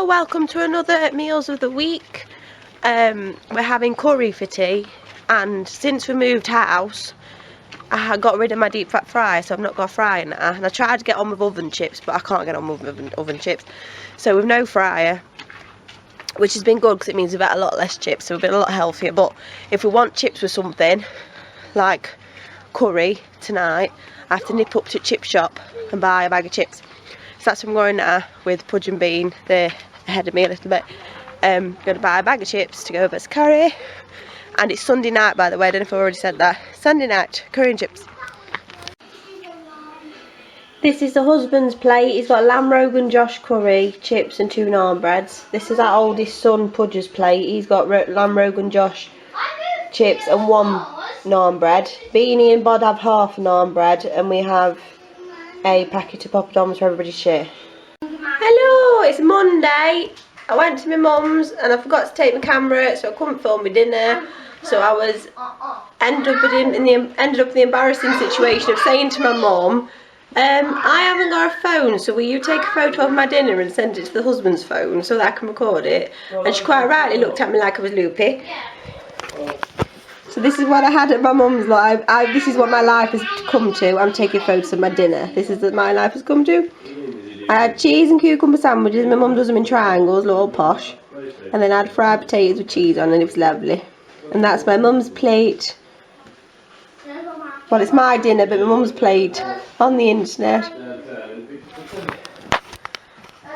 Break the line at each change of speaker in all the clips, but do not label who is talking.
Welcome to another Meals of the Week. We're having curry for tea, and since we moved house I got rid of my deep fat fryer, so I've not got a fryer now, and I tried to get on with oven chips but I can't get on with oven chips, so with no fryer, which has been good because it means we've had a lot less chips, so we've been a lot healthier. But if we want chips with something like curry tonight, I have to nip up to the chip shop and buy a bag of chips. So that's what I'm going now with Pudge and Bean. They're ahead of me a little bit. Going to buy a bag of chips to go over to curry. And it's Sunday night, by the way. I don't know if I already said that. Sunday night, curry and chips. This is the husband's plate. He's got lamb rogan josh curry, chips and 2 naan breads. This is our oldest son Pudge's plate. He's got lamb rogan josh, chips and 1 naan bread. Beanie and Bod have half a naan bread, and we have a packet of poppadoms for everybody to share. Hello, it's Monday. I went to my mum's and I forgot to take my camera, so I couldn't film my dinner. So I was ended up in the embarrassing situation of saying to my mum, I haven't got a phone, so will you take a photo of my dinner and send it to the husband's phone so that I can record it? And she quite rightly looked at me like I was loopy. So this is what I had at my mum's live. This is what my life has come to. I'm taking photos of my dinner. This is what my life has come to. I had cheese and cucumber sandwiches. My mum does them in triangles, little posh. And then I had fried potatoes with cheese on, and it was lovely. And that's my mum's plate. Well, it's my dinner, but my mum's plate on the internet.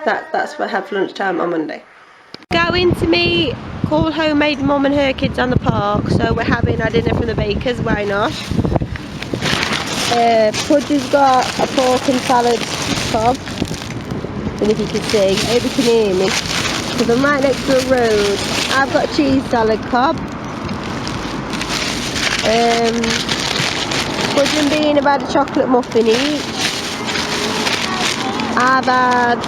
That's what I had for lunchtime on Monday. Going to meet Call Homemade Mum and her kids on the park, so we're having our dinner from the baker's, why not? Pudge has got a pork and salad cob, and if you can see, I hope you can hear me, because I'm right next to a road. I've got a cheese salad cob. Pudge and Bean have had a chocolate muffin each. I've had,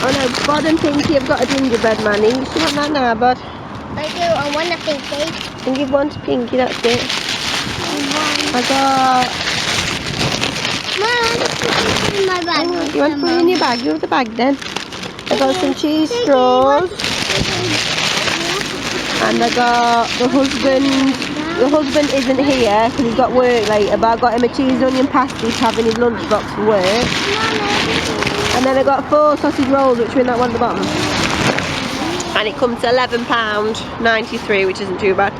oh no, Bod and Pinky have got a gingerbread man each. You want that now, Bod?
I do, I want a Pinky.
Can give one to Pinky, that's it. I got...
Mom, I want to put it in my bag.
Oh, you want to put it in your bag? You have the bag then. I got some cheese straws. And I got the husband isn't here because he's got work later, but I got him a cheese onion pasty to have in his lunchbox for work. And then I got 4 sausage rolls, which are in that one at the bottom. And it comes to £11.93, which isn't too bad.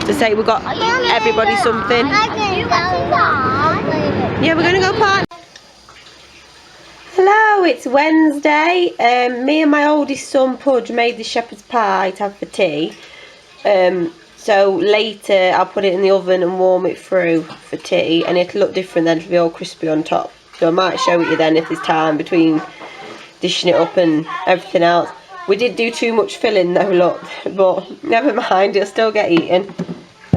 To say we got everybody something. Yeah, we're going to go party. Hello, it's Wednesday. Me and my oldest son Pudge made the shepherd's pie to have for tea. So later I'll put it in the oven and warm it through for tea, and it'll look different then, it'll be all crispy on top. So I might show it you then if there's time between dishing it up and everything else. We did do too much filling though, look, but never mind, it'll still get eaten.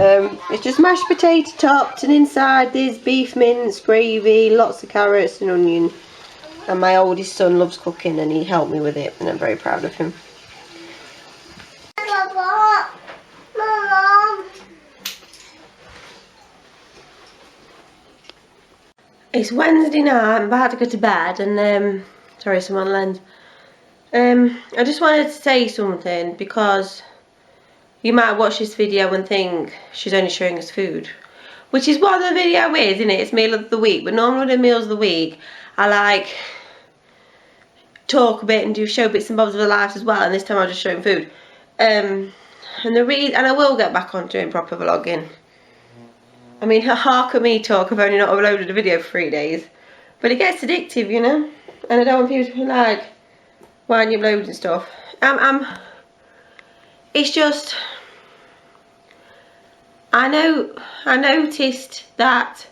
It's just mashed potato topped, and inside there's beef mince, gravy, lots of carrots and onion. And my oldest son loves cooking and he helped me with it, and I'm very proud of him.
Mom.
It's Wednesday night, I'm about to go to bed, and sorry, someone lends. I just wanted to say something, because you might watch this video and think she's only showing us food, which is what the video is, isn't it? It's meal of the week, but normally with the meals of the week I like talk a bit and do show bits and bobs of the lives as well, and this time I'm just showing food. And I will get back on doing proper vlogging. I mean, how can me talk? I've only not uploaded a video for 3 days, but it gets addictive, you know, and I don't want people to be like, why aren't you uploading stuff? It's just, I noticed that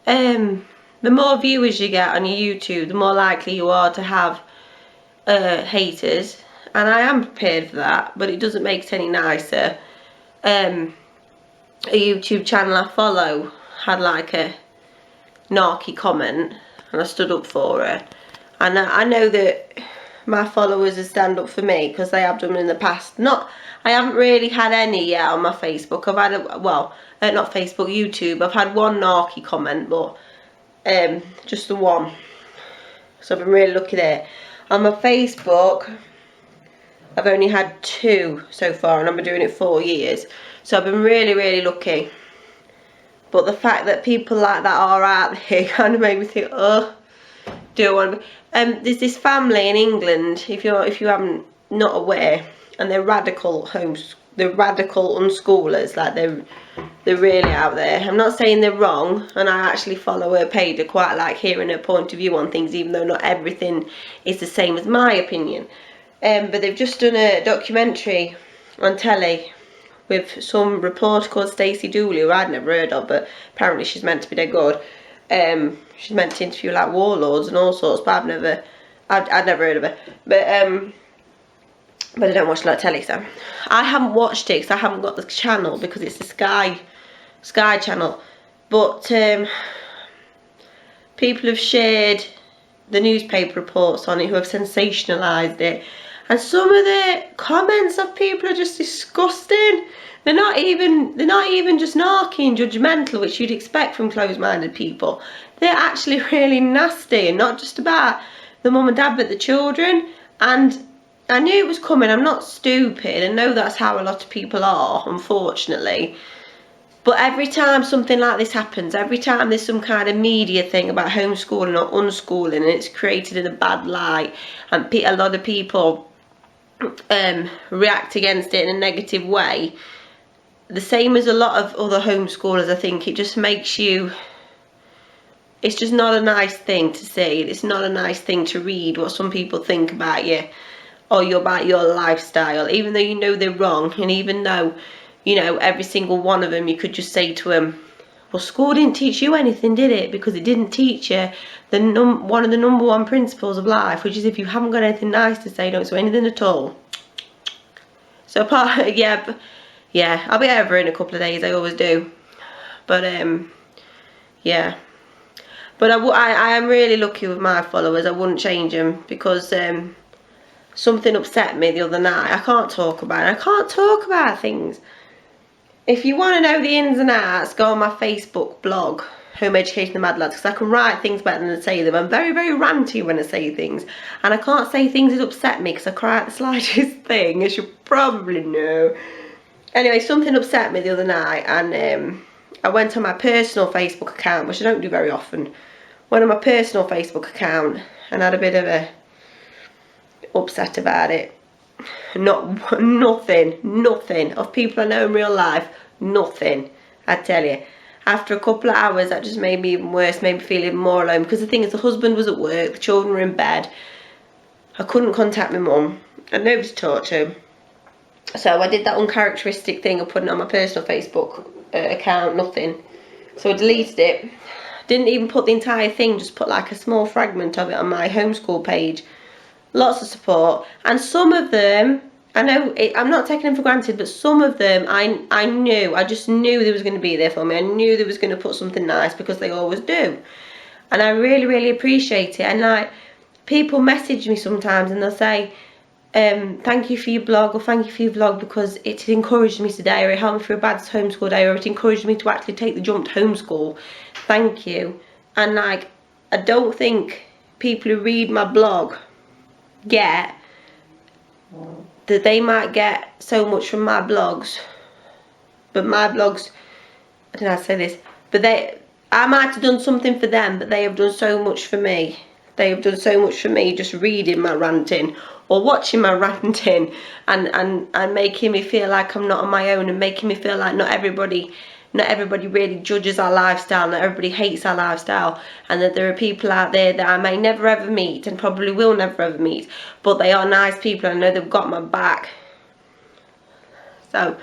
the more viewers you get on your YouTube, the more likely you are to have haters, and I am prepared for that, but it doesn't make it any nicer. A YouTube channel I follow had like a narky comment, and I stood up for her, and I know that my followers will stand up for me because they have done in the past. I haven't really had any yet on my Facebook. I've had not Facebook, YouTube. I've had one narky comment, but just the one. So I've been really lucky there. On my Facebook, I've only had 2 so far, and I've been doing it 4 years. So I've been really, really lucky. But the fact that people like that are out there kind of made me think, oh, do I want to be? There's this family in England, if you haven't not aware, and they're radical unschoolers, like they're really out there. I'm not saying they're wrong, and I actually follow her page. I quite like hearing her point of view on things, even though not everything is the same as my opinion. But they've just done a documentary on telly with some reporter called Stacey Dooley, who I'd never heard of, but apparently she's meant to be dead good. She's meant to interview like warlords and all sorts, but I'd never heard of her. But I don't watch a lot of telly, so I haven't watched it because I haven't got the channel, because it's the Sky channel. But people have shared the newspaper reports on it who have sensationalised it, and some of the comments of people are just disgusting. They're not even just narky and judgmental, which you'd expect from closed-minded people. They're actually really nasty, and not just about the mum and dad, but the children. And I knew it was coming. I'm not stupid. I know that's how a lot of people are, unfortunately. But every time something like this happens, every time there's some kind of media thing about homeschooling or unschooling, and it's created in a bad light, and a lot of people react against it in a negative way, the same as a lot of other homeschoolers, I think it just makes you, it's just not a nice thing to see. It's not a nice thing to read what some people think about you, or about your lifestyle, even though you know they're wrong, and even though, you know, every single one of them, you could just say to them, well, school didn't teach you anything, did it? Because it didn't teach you one of the #1 principles of life, which is if you haven't got anything nice to say, don't say anything at all. So yeah, I'll be over in a couple of days, I always do. But yeah. But I am really lucky with my followers. I wouldn't change them, because something upset me the other night. I can't talk about it. I can't talk about things. If you want to know the ins and outs, go on my Facebook blog, Home Education the Mad Lads, because I can write things better than say them. I'm very, very ranty when I say things, and I can't say things that upset me because I cry at the slightest thing, as you probably know. Anyway, something upset me the other night, and I went on my personal Facebook account, which I don't do very often. Went on my personal Facebook account and had a bit of a upset about it. Nothing of people I know in real life, nothing, I tell you. After a couple of hours, that just made me even worse, made me feel even more alone, because the thing is, the husband was at work, the children were in bed, I couldn't contact my mum, and nobody to talk to. So I did that uncharacteristic thing of putting it on my personal Facebook account, nothing. So I deleted it, didn't even put the entire thing, just put like a small fragment of it on my homeschool page. Lots of support, and some of them, I know I'm not taking them for granted, but some of them I just knew they was going to be there for me. I knew they was going to put something nice, because they always do, and I really, really appreciate it. And like, people message me sometimes and they'll say, thank you for your blog, or thank you for your vlog, because it encouraged me today, or it helped me through a bad homeschool day, or it encouraged me to actually take the jump to homeschool. Thank you. And like, I don't think people who read my blog get that they might get so much from my blogs, but my blogs, I don't know how to say this, but I might have done something for them, but they have done so much for me. They have done so much for me just reading my ranting or watching my ranting, and making me feel like I'm not on my own, and making me feel like not everybody really judges our lifestyle, not everybody hates our lifestyle, and that there are people out there that I may never ever meet, and probably will never ever meet, but they are nice people, and I know they've got my back. So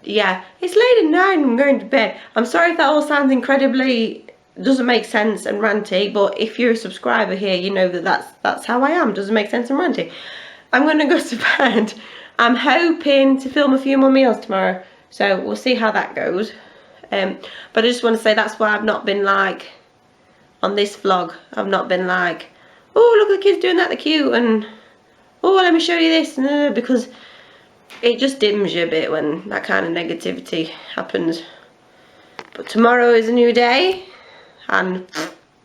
yeah, it's late at night and I'm going to bed. I'm sorry if that all sounds incredibly, doesn't make sense and ranty, but if you're a subscriber here, you know that that's how I am. Doesn't make sense and ranty. I'm going to go to bed. I'm hoping to film a few more meals tomorrow, so we'll see how that goes. But I just want to say that's why I've not been like, on this vlog, I've not been like, oh look at the kids doing that, they're cute, and oh let me show you this, because it just dims you a bit when that kind of negativity happens. But tomorrow is a new day, and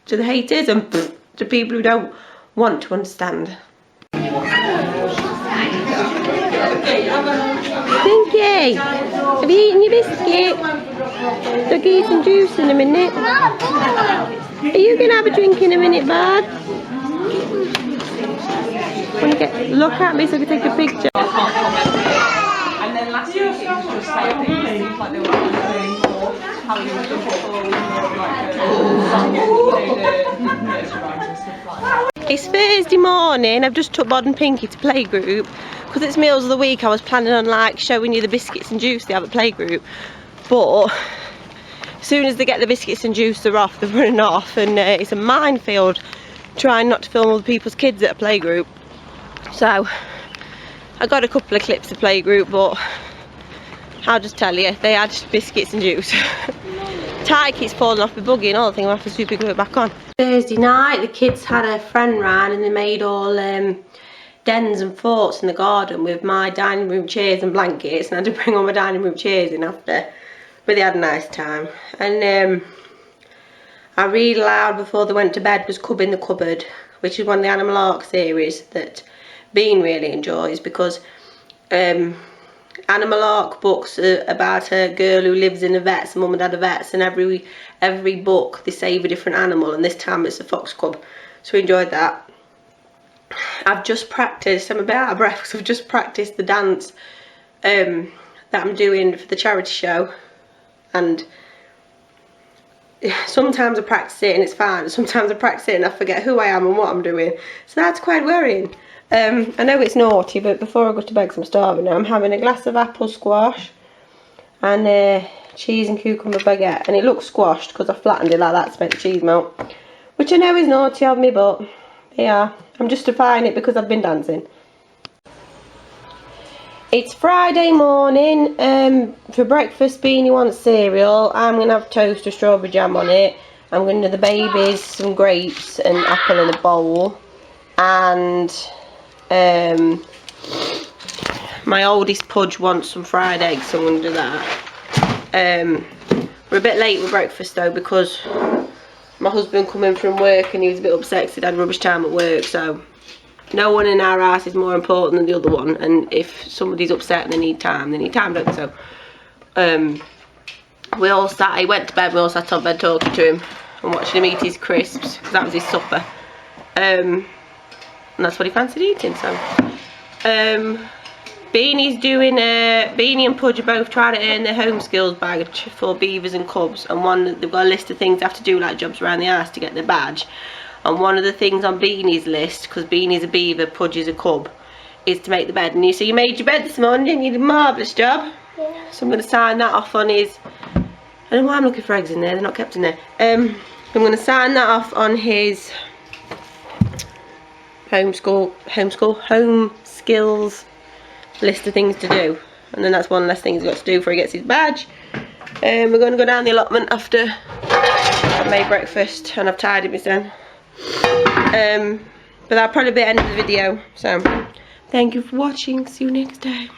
to the haters and to people who don't want to understand. Pinky, have you eaten your biscuit? They'll give you some juice in a minute. Are you going to have a drink in a minute, bud? Look at me so I can take a picture.
And then last week it was just like things like they were doing how you were doing before we like
It's Thursday morning. I've just took Bod and Pinky to playgroup. Because it's meals of the week, I was planning on like showing you the biscuits and juice they have at playgroup. But as soon as they get the biscuits and juice, they're off, they're running off, and it's a minefield trying not to film other people's kids at a playgroup. So I got a couple of clips of playgroup, but I'll just tell you, they had biscuits and juice. Tie keeps falling off the buggy and all, I think I'll have to super glue it back on. Thursday night, the kids had a friend round and they made all dens and forts in the garden with my dining room chairs and blankets, and I had to bring all my dining room chairs in after, but they had a nice time. And I read aloud before they went to bed was Cub in the Cupboard, which is one of the Animal Ark series that Bean really enjoys, because Animal Ark books are about a girl who lives in a vet's, mum and dad are vets, and every book they save a different animal, and this time it's a fox cub, so we enjoyed that. I've just practiced, I'm a bit out of breath because I've just practiced the dance that I'm doing for the charity show, and sometimes I practice it and it's fine, sometimes I practice it and I forget who I am and what I'm doing, so that's quite worrying. I know it's naughty, but before I go to bed, 'cause I'm starving now, I'm having a glass of apple squash and cheese and cucumber baguette, and it looks squashed because I flattened it like that to make the cheese melt, which I know is naughty of me, but yeah, I'm justifying it because I've been dancing. It's Friday morning. For breakfast, Beanie wants cereal. I'm going to have toast with strawberry jam on it. I'm going to do the babies some grapes and apple in a bowl. And my oldest Pudge wants some fried eggs, so I'm going to do that. We're a bit late with breakfast though, because my husband come in from work and he was a bit upset because he'd had rubbish time at work, so no one in our house is more important than the other one, and if somebody's upset and they need time, don't they? So we all sat, he went to bed, we all sat on bed talking to him and watching him eat his crisps, because that was his supper, and that's what he fancied eating. So Beanie's doing Beanie and Pudge are both trying to earn their home skills badge for beavers and cubs, and they've got a list of things they have to do, like jobs around the house, to get their badge. And one of the things on Beanie's list, because Beanie's a beaver, Pudge is a cub, is to make the bed. And you made your bed this morning, didn't you? You did a marvellous job. Yeah. So I'm going to sign that off on his, I don't know why I'm looking for eggs in there, they're not kept in there. I'm going to sign that off on his home skills list of things to do, and then that's one less thing he's got to do before he gets his badge. We're going to go down the allotment after I've made breakfast and I've tidied my son. But that'll probably be the end of the video, so thank you for watching, see you next time.